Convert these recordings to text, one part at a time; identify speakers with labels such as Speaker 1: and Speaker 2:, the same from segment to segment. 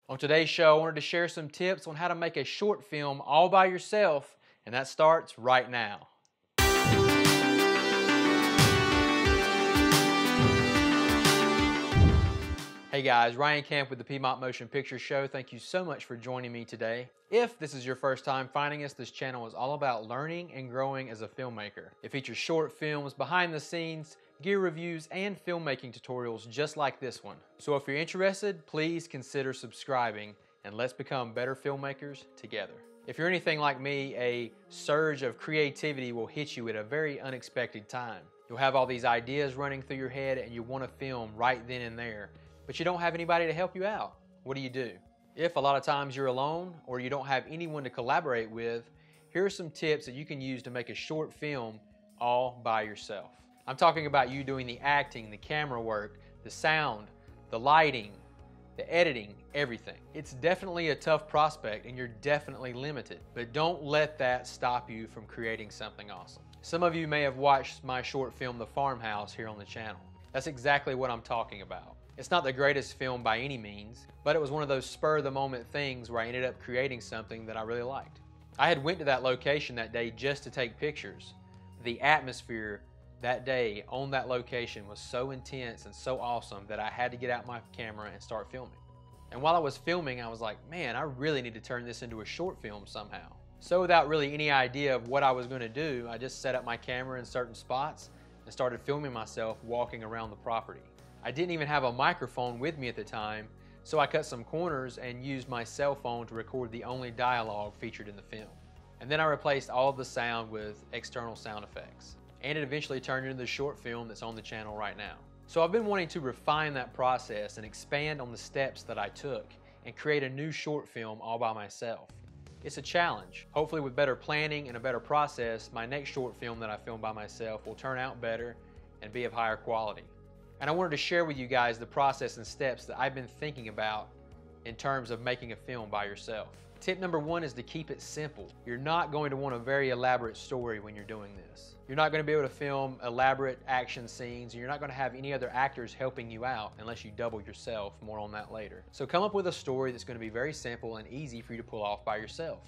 Speaker 1: On today's show, I wanted to share some tips on how to make a short film all by yourself, and that starts right now. Hey guys, Ryan Camp with the Piedmont Motion Picture Show. Thank you so much for joining me today. If this is your first time finding us, this channel is all about learning and growing as a filmmaker. It features short films, behind the scenes, gear reviews, and filmmaking tutorials just like this one. So if you're interested, please consider subscribing and let's become better filmmakers together. If you're anything like me, a surge of creativity will hit you at a very unexpected time. You'll have all these ideas running through your head and you want to film right then and there, but you don't have anybody to help you out. What do? If a lot of times you're alone or you don't have anyone to collaborate with, here are some tips that you can use to make a short film all by yourself. I'm talking about you doing the acting, the camera work, the sound, the lighting, the editing, everything. It's definitely a tough prospect and you're definitely limited, but don't let that stop you from creating something awesome. Some of you may have watched my short film, The Farmhouse, here on the channel. That's exactly what I'm talking about. It's not the greatest film by any means, but it was one of those spur-of-the-moment things where I ended up creating something that I really liked. I had went to that location that day just to take pictures. The atmosphere that day on that location was so intense and so awesome that I had to get out my camera and start filming. And while I was filming, I was like, man, I really need to turn this into a short film somehow. So without really any idea of what I was going to do, I just set up my camera in certain spots and started filming myself walking around the property. I didn't even have a microphone with me at the time, so I cut some corners and used my cell phone to record the only dialogue featured in the film. And then I replaced all of the sound with external sound effects. And it eventually turned into the short film that's on the channel right now. So I've been wanting to refine that process and expand on the steps that I took and create a new short film all by myself. It's a challenge. Hopefully with better planning and a better process, my next short film that I film by myself will turn out better and be of higher quality. And I wanted to share with you guys the process and steps that I've been thinking about in terms of making a film by yourself. Tip number one is to keep it simple. You're not going to want a very elaborate story when you're doing this. You're not going to be able to film elaborate action scenes, and you're not going to have any other actors helping you out unless you double yourself. More on that later. So come up with a story that's going to be very simple and easy for you to pull off by yourself.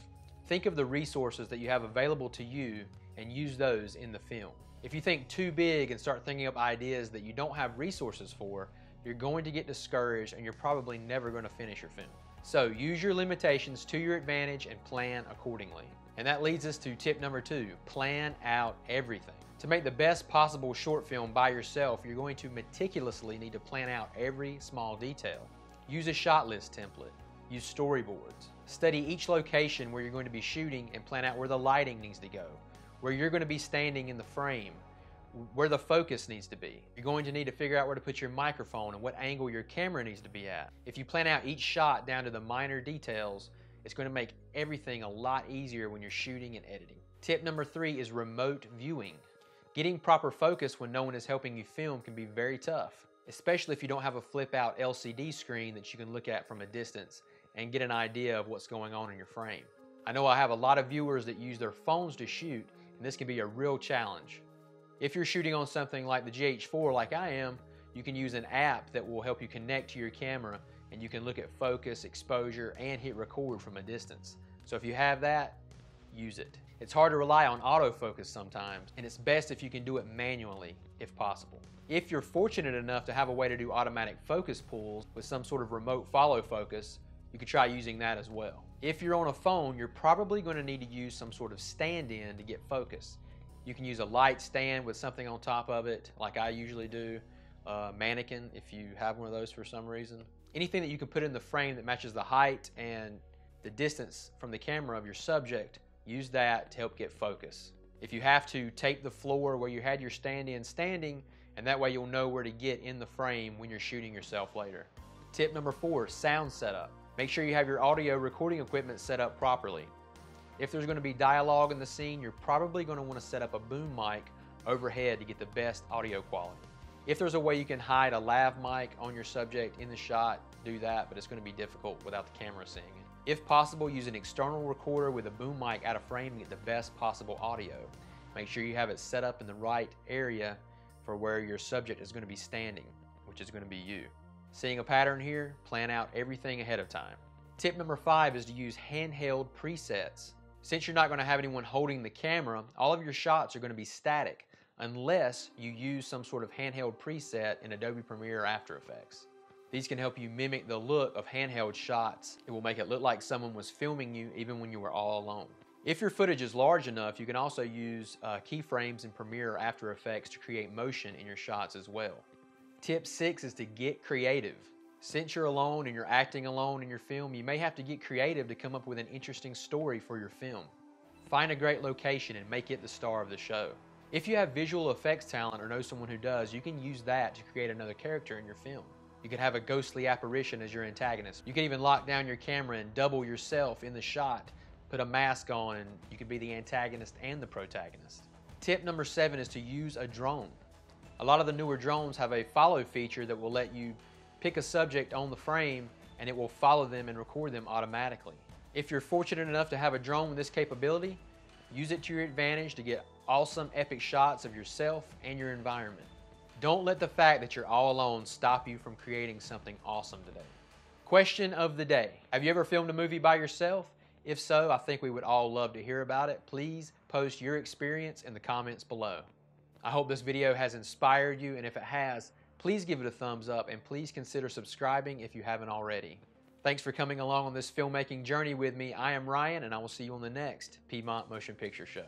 Speaker 1: Think of the resources that you have available to you and use those in the film. If you think too big and start thinking up ideas that you don't have resources for, you're going to get discouraged and you're probably never going to finish your film. So use your limitations to your advantage and plan accordingly. And that leads us to tip number two, plan out everything. To make the best possible short film by yourself, you're going to meticulously need to plan out every small detail. Use a shot list template. Use storyboards. Study each location where you're going to be shooting and plan out where the lighting needs to go, where you're going to be standing in the frame, where the focus needs to be. You're going to need to figure out where to put your microphone and what angle your camera needs to be at. If you plan out each shot down to the minor details, it's going to make everything a lot easier when you're shooting and editing. Tip number three is remote viewing. Getting proper focus when no one is helping you film can be very tough, especially if you don't have a flip out LCD screen that you can look at from a distance and get an idea of what's going on in your frame. I know I have a lot of viewers that use their phones to shoot, and this can be a real challenge. If you're shooting on something like the GH4 like I am, you can use an app that will help you connect to your camera and you can look at focus, exposure, and hit record from a distance. So if you have that, use it. It's hard to rely on autofocus sometimes, and it's best if you can do it manually if possible. If you're fortunate enough to have a way to do automatic focus pulls with some sort of remote follow focus, you could try using that as well. If you're on a phone, you're probably going to need to use some sort of stand-in to get focus. You can use a light stand with something on top of it, like I usually do, a mannequin if you have one of those for some reason. Anything that you can put in the frame that matches the height and the distance from the camera of your subject, use that to help get focus. If you have to, tape the floor where you had your stand-in standing, and that way you'll know where to get in the frame when you're shooting yourself later. Tip number four, sound setup. Make sure you have your audio recording equipment set up properly. If there's going to be dialogue in the scene, you're probably going to want to set up a boom mic overhead to get the best audio quality. If there's a way you can hide a lav mic on your subject in the shot, do that, but it's going to be difficult without the camera seeing it. If possible, use an external recorder with a boom mic out of frame to get the best possible audio. Make sure you have it set up in the right area for where your subject is going to be standing, which is going to be you. Seeing a pattern here? Plan out everything ahead of time. Tip number 5 is to use handheld presets. Since you're not going to have anyone holding the camera, all of your shots are going to be static unless you use some sort of handheld preset in Adobe Premiere or After Effects. These can help you mimic the look of handheld shots. It will make it look like someone was filming you even when you were all alone. If your footage is large enough, you can also use keyframes in Premiere or After Effects to create motion in your shots as well. Tip 6 is to get creative. Since you're alone and you're acting alone in your film, you may have to get creative to come up with an interesting story for your film. Find a great location and make it the star of the show. If you have visual effects talent or know someone who does, you can use that to create another character in your film. You could have a ghostly apparition as your antagonist. You could even lock down your camera and double yourself in the shot, put a mask on, and you could be the antagonist and the protagonist. Tip number 7 is to use a drone. A lot of the newer drones have a follow feature that will let you pick a subject on the frame and it will follow them and record them automatically. If you're fortunate enough to have a drone with this capability, use it to your advantage to get awesome epic shots of yourself and your environment. Don't let the fact that you're all alone stop you from creating something awesome today. Question of the day. Have you ever filmed a movie by yourself? If so, I think we would all love to hear about it. Please post your experience in the comments below. I hope this video has inspired you, and if it has, please give it a thumbs up and please consider subscribing if you haven't already. Thanks for coming along on this filmmaking journey with me. I am Ryan, and I will see you on the next Piedmont Motion Picture Show.